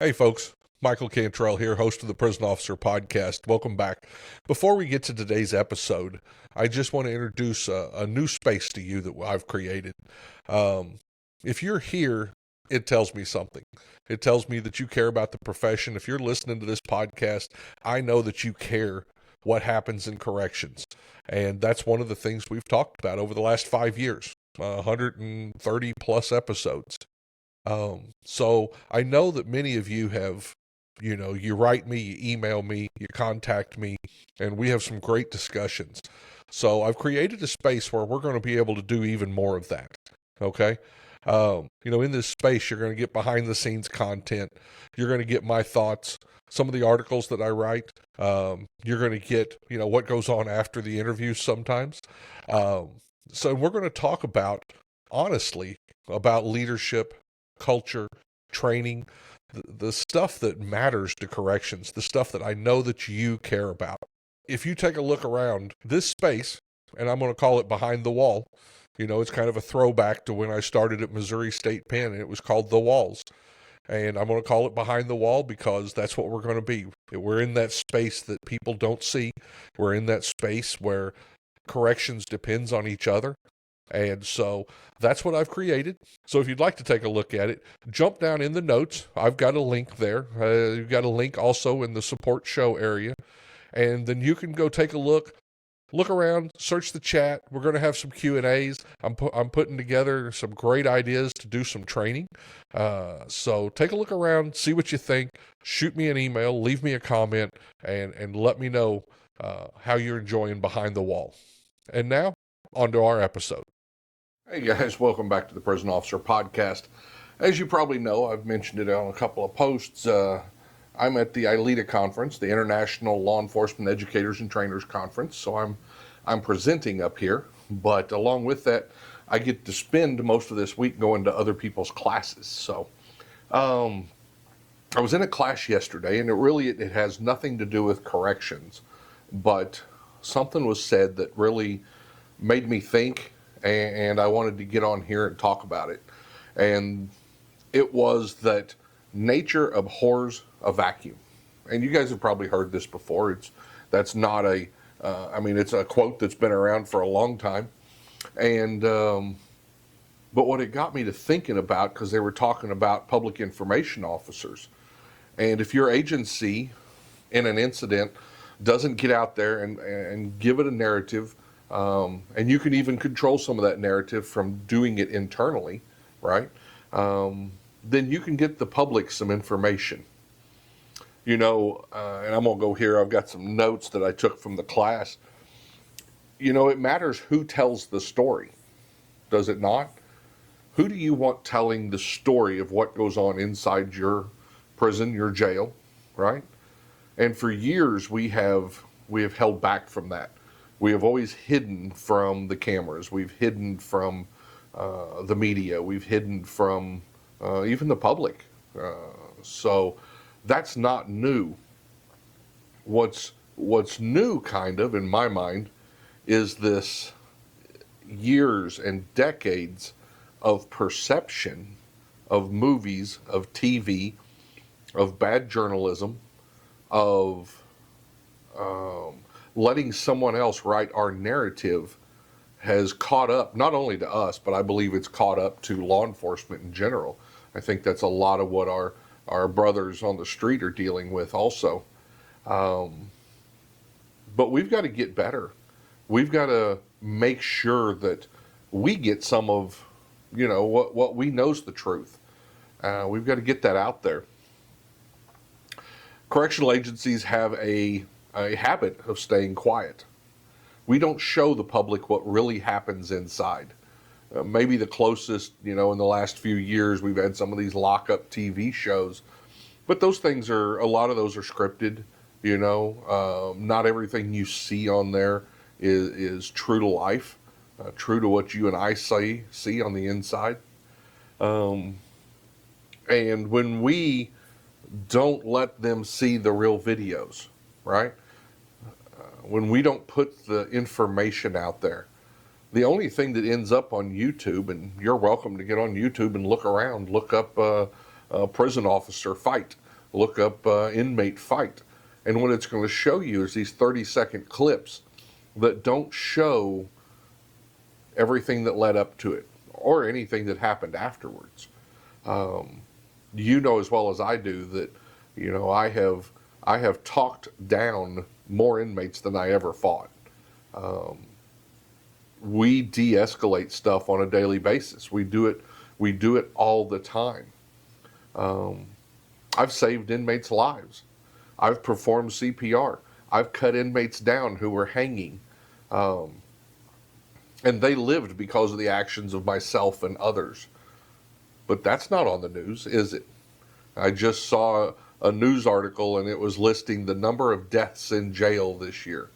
Hey folks, Michael Cantrell here, host of the Prison Officer Podcast. Welcome back. Before we get to today's episode, I just want to introduce a new space to you that I've created. If you're here, it tells me something. It tells me that you care about the profession. If you're listening to this podcast, I know that you care what happens in corrections. And that's one of the things we've talked about over the last 5 years, 130 plus episodes. So I know that many of you have, you write me, you email me, you contact me, and we have some great discussions. So I've created a space where we're going to be able to do even more of that. Okay. In this space, you're going to get behind the scenes content. You're going to get my thoughts, some of the articles that I write. You're going to get, what goes on after the interviews sometimes. So we're going to talk honestly, about leadership, culture, training, the stuff that matters to corrections, the stuff that I know that you care about. If you take a look around this space, and I'm going to call it Behind the Wall, it's kind of a throwback to when I started at Missouri State Pen, and it was called The Walls. And I'm going to call it Behind the Wall because that's what we're going to be. We're in that space that people don't see. We're in that space where corrections depends on each other. And so that's what I've created. So if you'd like to take a look at it, jump down in the notes. I've got a link there. You've got a link also in the support show area. And then you can go take a look around, search the chat. We're going to have some Q&As. I'm putting together some great ideas to do some training. So take a look around, see what you think. Shoot me an email, leave me a comment, and let me know how you're enjoying Behind the Wall. And now, on to our episode. Hey guys, welcome back to the Prison Officer Podcast. As you probably know, I've mentioned it on a couple of posts. I'm at the ILEETA conference, the International Law Enforcement Educators and Trainers Conference. So I'm presenting up here, but along with that, I get to spend most of this week going to other people's classes. So I was in a class yesterday, and it has nothing to do with corrections, but something was said that really made me think, and I wanted to get on here and talk about it. And it was that nature abhors a vacuum. And you guys have probably heard this before. It's a quote that's been around for a long time. And but what it got me to thinking about, because they were talking about public information officers, and if your agency in an incident doesn't get out there and give it a narrative, and you can even control some of that narrative from doing it internally, right? Then you can get the public some information. And I'm going to go here. I've got some notes that I took from the class. It matters who tells the story, does it not? Who do you want telling the story of what goes on inside your prison, your jail, right? And for years we have held back from that. We have always hidden from the cameras. We've hidden from the media. We've hidden from even the public. So that's not new. What's new, kind of, in my mind, is this years and decades of perception of movies, of TV, of bad journalism, of letting someone else write our narrative has caught up, not only to us, but I believe it's caught up to law enforcement in general. I think that's a lot of what our brothers on the street are dealing with also. But we've got to get better. We've got to make sure that we get some of, what we know's the truth. We've got to get that out there. Correctional agencies have a habit of staying quiet. We don't show the public what really happens inside. Maybe the closest, in the last few years, we've had some of these lockup TV shows, but a lot of those are scripted. Not everything you see on there is true to life, true to what you and I see on the inside. And when we don't let them see the real videos, right? When we don't put the information out there, the only thing that ends up on YouTube, and you're welcome to get on YouTube and look around, look up prison officer fight, look up inmate fight. And what it's going to show you is these 30-second clips that don't show everything that led up to it or anything that happened afterwards. You know as well as I do that, I have talked down more inmates than I ever fought. We de-escalate stuff on a daily basis. We do it all the time. I've saved inmates' lives. I've performed CPR. I've cut inmates down who were hanging. And they lived because of the actions of myself and others. But that's not on the news, is it? I just saw a news article and it was listing the number of deaths in jail this year.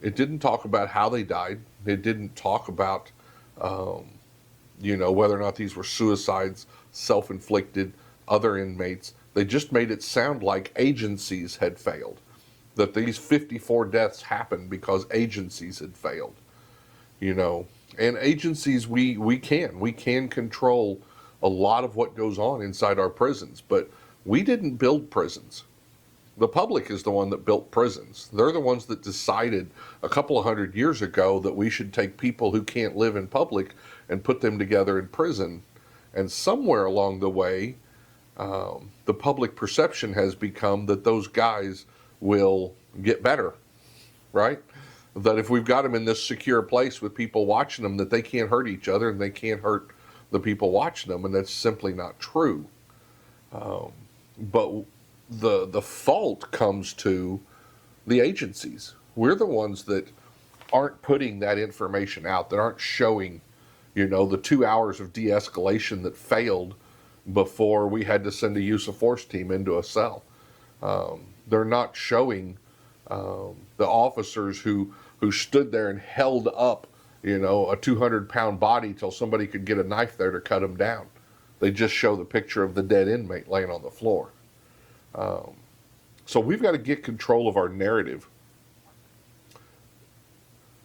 It didn't talk about how they died. It didn't talk about, whether or not these were suicides, self-inflicted, other inmates. They just made it sound like agencies had failed, that these 54 deaths happened because agencies had failed. And agencies, we can control a lot of what goes on inside our prisons, but we didn't build prisons. The public is the one that built prisons. They're the ones that decided a couple of 100 years ago that we should take people who can't live in public and put them together in prison. And somewhere along the way, the public perception has become that those guys will get better, right? That if we've got them in this secure place with people watching them, that they can't hurt each other and they can't hurt the people watching them, and that's simply not true. But the fault comes to the agencies. We're the ones that aren't putting that information out, that aren't showing, the 2 hours of de-escalation that failed before we had to send a use of force team into a cell. They're not showing the officers who stood there and held up, a 200-pound body till somebody could get a knife there to cut him down. They just show the picture of the dead inmate laying on the floor. So we've got to get control of our narrative.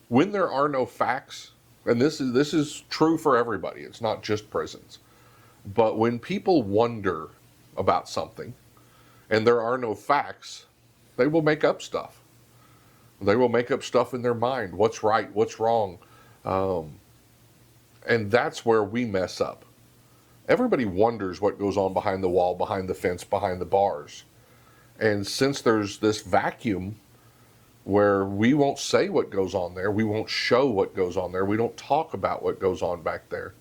When there are no facts, and this is true for everybody, it's not just prisons, but when people wonder about something and there are no facts, they will make up stuff. They will make up stuff in their mind. What's right? What's wrong? And that's where we mess up. Everybody wonders what goes on behind the wall, behind the fence, behind the bars. And since there's this vacuum where we won't say what goes on there, we won't show what goes on there, we don't talk about what goes on back there,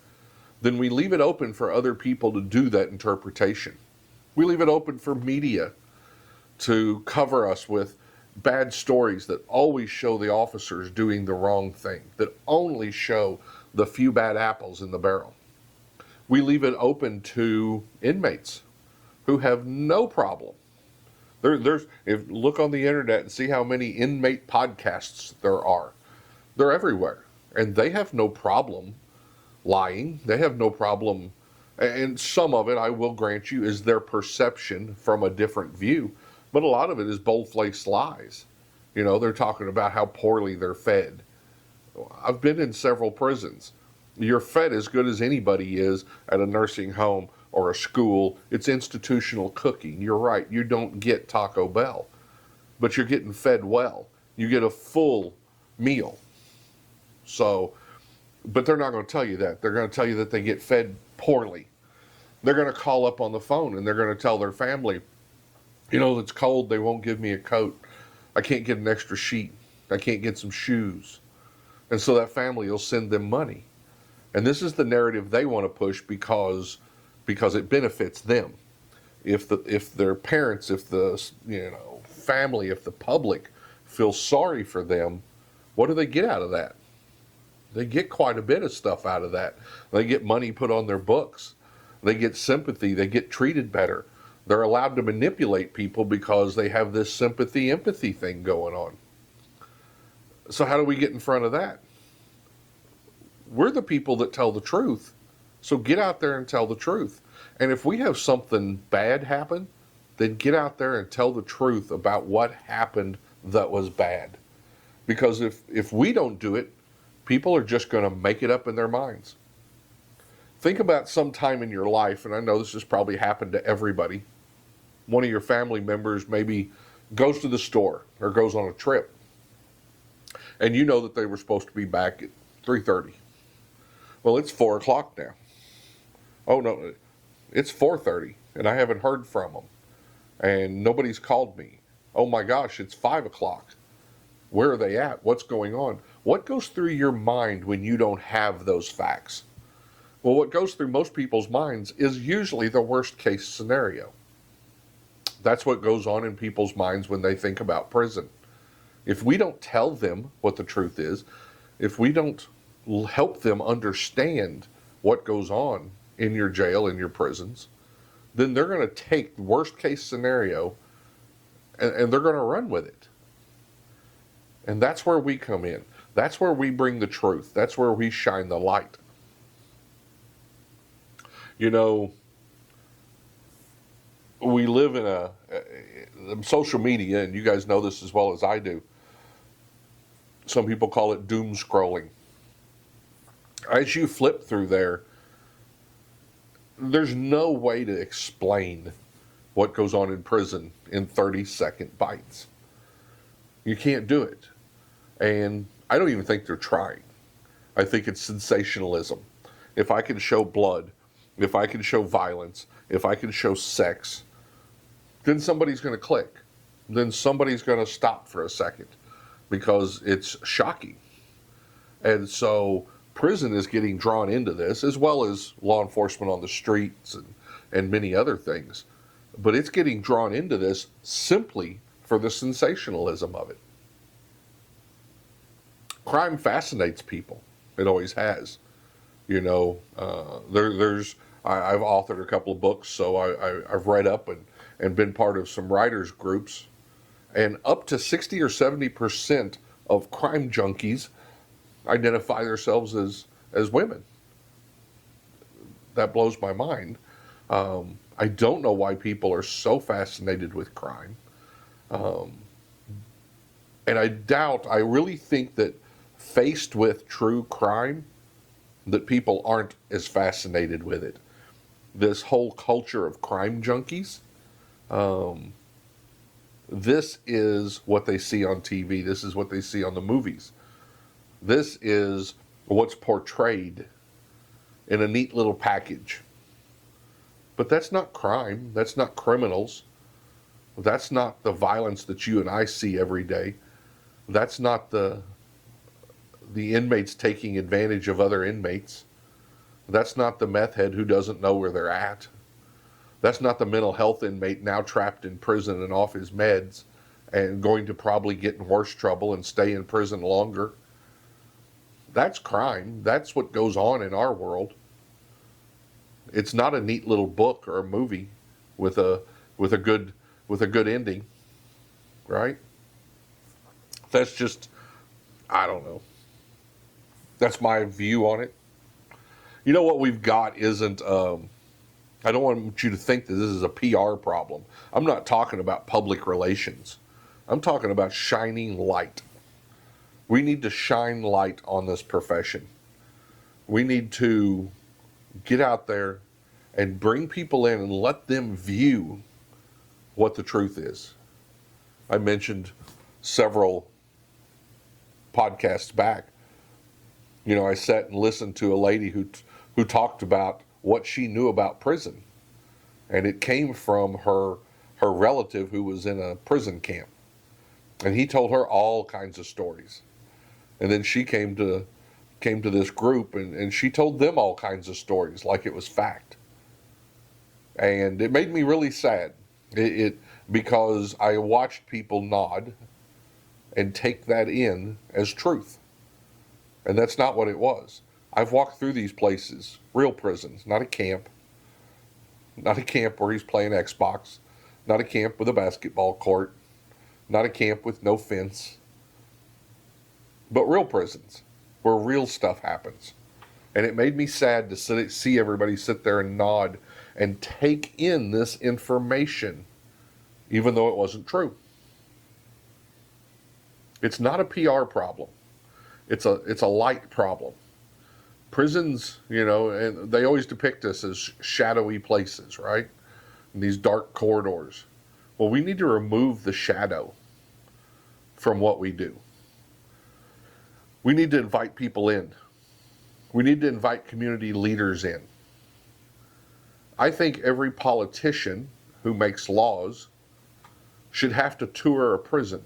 then we leave it open for other people to do that interpretation. We leave it open for media to cover us with bad stories that always show the officers doing the wrong thing, that only show the few bad apples in the barrel. We leave it open to inmates who have no problem. Look on the internet and see how many inmate podcasts there are. They're everywhere. And they have no problem lying. They have no problem. And some of it, I will grant you, is their perception from a different view. But a lot of it is bold-faced lies. They're talking about how poorly they're fed. I've been in several prisons. You're fed as good as anybody is at a nursing home or a school. It's institutional cooking. You're right. You don't get Taco Bell, but you're getting fed well. You get a full meal. So, but they're not going to tell you that. They're going to tell you that they get fed poorly. They're going to call up on the phone and they're going to tell their family, it's cold. They won't give me a coat. I can't get an extra sheet. I can't get some shoes. And so that family will send them money. And this is the narrative they want to push because it benefits them. If their parents, if the family, if the public feels sorry for them, what do they get out of that? They get quite a bit of stuff out of that. They get money put on their books. They get sympathy. They get treated better. They're allowed to manipulate people because they have this sympathy, empathy thing going on. So how do we get in front of that? We're the people that tell the truth. So get out there and tell the truth. And if we have something bad happen, then get out there and tell the truth about what happened that was bad. Because if we don't do it, people are just going to make it up in their minds. Think about some time in your life, and I know this has probably happened to everybody, one of your family members maybe goes to the store or goes on a trip, and you know that they were supposed to be back at 3:30. Well, it's 4 o'clock now. Oh no, it's 4:30, and I haven't heard from them, and nobody's called me. Oh my gosh, it's 5 o'clock. Where are they at? What's going on? What goes through your mind when you don't have those facts? Well, what goes through most people's minds is usually the worst case scenario. That's what goes on in people's minds when they think about prison. If we don't tell them what the truth is, if we don't help them understand what goes on in your jail, in your prisons, then they're going to take the worst case scenario and they're going to run with it. And that's where we come in. That's where we bring the truth. That's where we shine the light. You know, we live in a social media, and you guys know this as well as I do. Some people call it doom scrolling. As you flip through there, there's no way to explain what goes on in prison in 30-second bites. You can't do it. And I don't even think they're trying. I think it's sensationalism. If I can show blood, if I can show violence, if I can show sex, then somebody's going to click. Then somebody's going to stop for a second because it's shocking. And so prison is getting drawn into this, as well as law enforcement on the streets and many other things. But it's getting drawn into this simply for the sensationalism of it. Crime fascinates people. It always has. You know, I've authored a couple of books, so I've read up and been part of some writers groups. And up to 60 or 70% of crime junkies identify themselves as women. That blows my mind. I don't know why people are so fascinated with crime. And I really think that faced with true crime, that people aren't as fascinated with it. This whole culture of crime junkies, this is what they see on TV. This is what they see on the movies. This is what's portrayed in a neat little package. But that's not crime. That's not criminals. That's not the violence that you and I see every day. That's not the inmates taking advantage of other inmates. That's not the meth head who doesn't know where they're at. That's not the mental health inmate now trapped in prison and off his meds and going to probably get in worse trouble and stay in prison longer. That's crime. That's what goes on in our world. It's not a neat little book or a movie with a good ending, right? That's just, I don't know. That's my view on it. You know what we've got isn't, I don't want you to think that this is a PR problem. I'm not talking about public relations. I'm talking about shining light. We need to shine light on this profession. We need to get out there and bring people in and let them view what the truth is. I mentioned several podcasts back. You know, I sat and listened to a lady who talked about what she knew about prison. And it came from her relative who was in a prison camp. And he told her all kinds of stories. And then she came to this group and she told them all kinds of stories like it was fact. And it made me really sad. Because I watched people nod and take that in as truth. And that's not what it was. I've walked through these places, real prisons, not a camp. Not a camp where he's playing Xbox. Not a camp with a basketball court. Not a camp with no fence. But real prisons where real stuff happens. And it made me sad to see everybody sit there and nod and take in this information, even though it wasn't true. It's not a PR problem. It's a light problem. Prisons, you know, and they always depict us as shadowy places, right? And these dark corridors. Well, we need to remove the shadow from what we do. We need to invite people in. We need to invite community leaders in. I think every politician who makes laws should have to tour a prison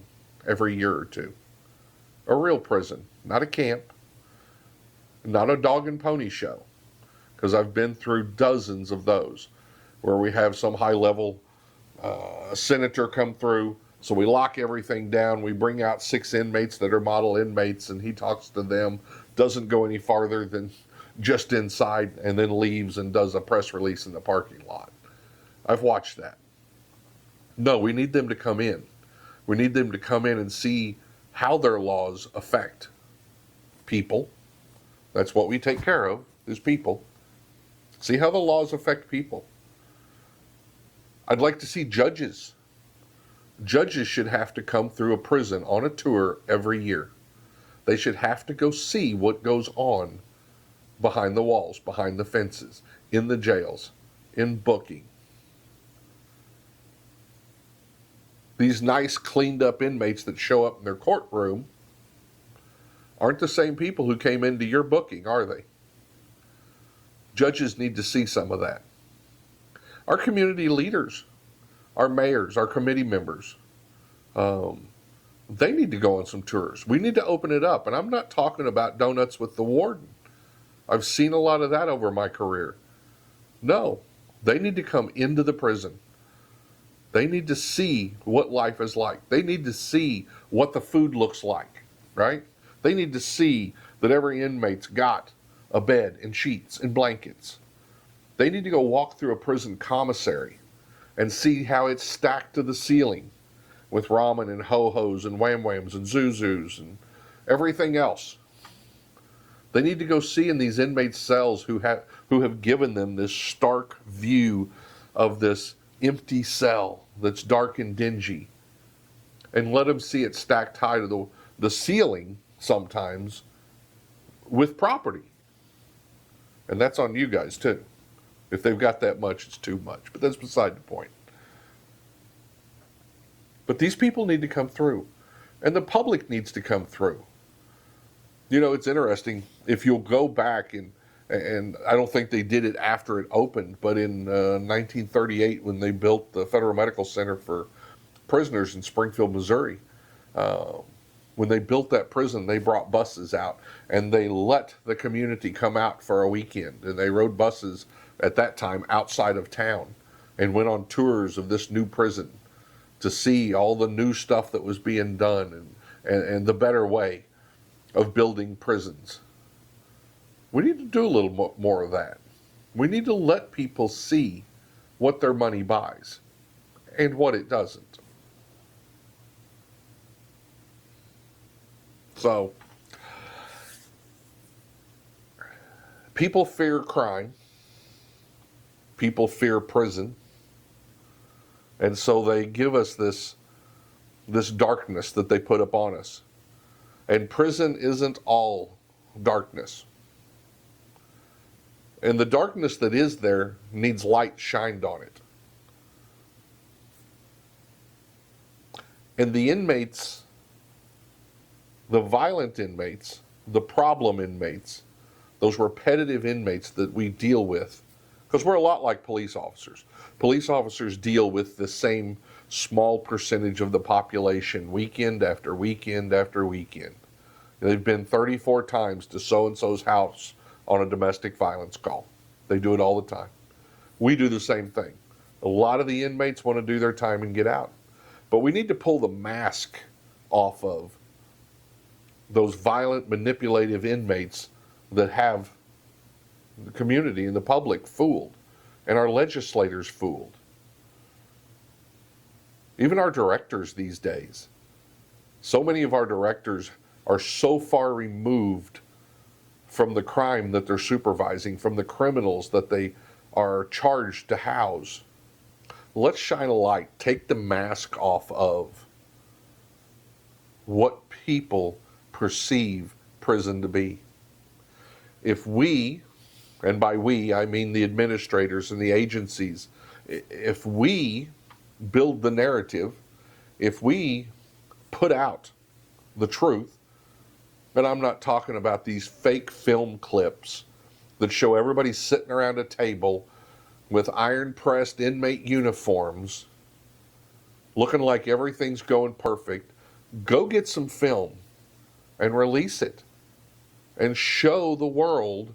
every year or two. A real prison, not a camp, not a dog and pony show, because I've been through dozens of those where we have some high-level senator come through, so we lock everything down, we bring out 6 inmates that are model inmates, and he talks to them, doesn't go any farther than just inside, and then leaves and does a press release in the parking lot. I've watched that. No, we need them to come in. We need them to come in and see how their laws affect people. That's what we take care of, is people. See how the laws affect people. I'd like to see judges. Judges should have to come through a prison on a tour every year. They should have to go see what goes on behind the walls, behind the fences, in the jails, in booking. These nice, cleaned up inmates that show up in their courtroom aren't the same people who came into your booking, are they? Judges need to see some of that. Our community leaders, our mayors, our committee members, they need to go on some tours. We need to open it up. And I'm not talking about donuts with the warden. I've seen a lot of that over my career. No, they need to come into the prison. They need to see what life is like. They need to see what the food looks like, right? They need to see that every inmate's got a bed and sheets and blankets. They need to go walk through a prison commissary and see how it's stacked to the ceiling with ramen and ho-hos and wham-whams and zuzus and everything else. They need to go see in these inmates' cells who have given them this stark view of this empty cell that's dark and dingy, and let them see it stacked high to the ceiling sometimes with property. And that's on you guys too. If they've got that much, it's too much. But that's beside the point. But these people need to come through. And the public needs to come through. You know, it's interesting. If you'll go back, and I don't think they did it after it opened, but in 1938 when they built the Federal Medical Center for prisoners in Springfield, Missouri, when they built that prison, they brought buses out and they let the community come out for a weekend. And they rode buses at that time outside of town and went on tours of this new prison to see all the new stuff that was being done and the better way of building prisons. We need to do a little more of that. We need to let people see what their money buys and what it doesn't. So, people fear crime. People fear prison. And so they give us this darkness that they put upon us. And prison isn't all darkness. And the darkness that is there needs light shined on it. And the inmates, the violent inmates, the problem inmates, those repetitive inmates that we deal with, because we're a lot like police officers. Police officers deal with the same small percentage of the population weekend after weekend after weekend. They've been 34 times to so-and-so's house on a domestic violence call. They do it all the time. We do the same thing. A lot of the inmates want to do their time and get out. But we need to pull the mask off of those violent, manipulative inmates that have the community and the public fooled, and our legislators fooled. Even our directors these days. So many of our directors are so far removed from the crime that they're supervising, from the criminals that they are charged to house. Let's shine a light, take the mask off of what people perceive prison to be. If we, and by we I mean the administrators and the agencies, if we build the narrative, if we put out the truth, and I'm not talking about these fake film clips that show everybody sitting around a table with iron-pressed inmate uniforms, looking like everything's going perfect. Go get some film and release it and show the world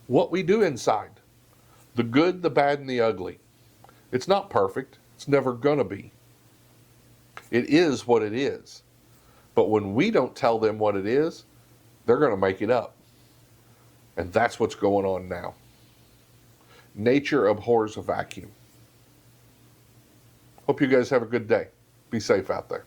what we do inside. The good, the bad, and the ugly. It's not perfect. It's never going to be. It is what it is. But when we don't tell them what it is, they're going to make it up. And that's what's going on now. Nature abhors a vacuum. Hope you guys have a good day. Be safe out there.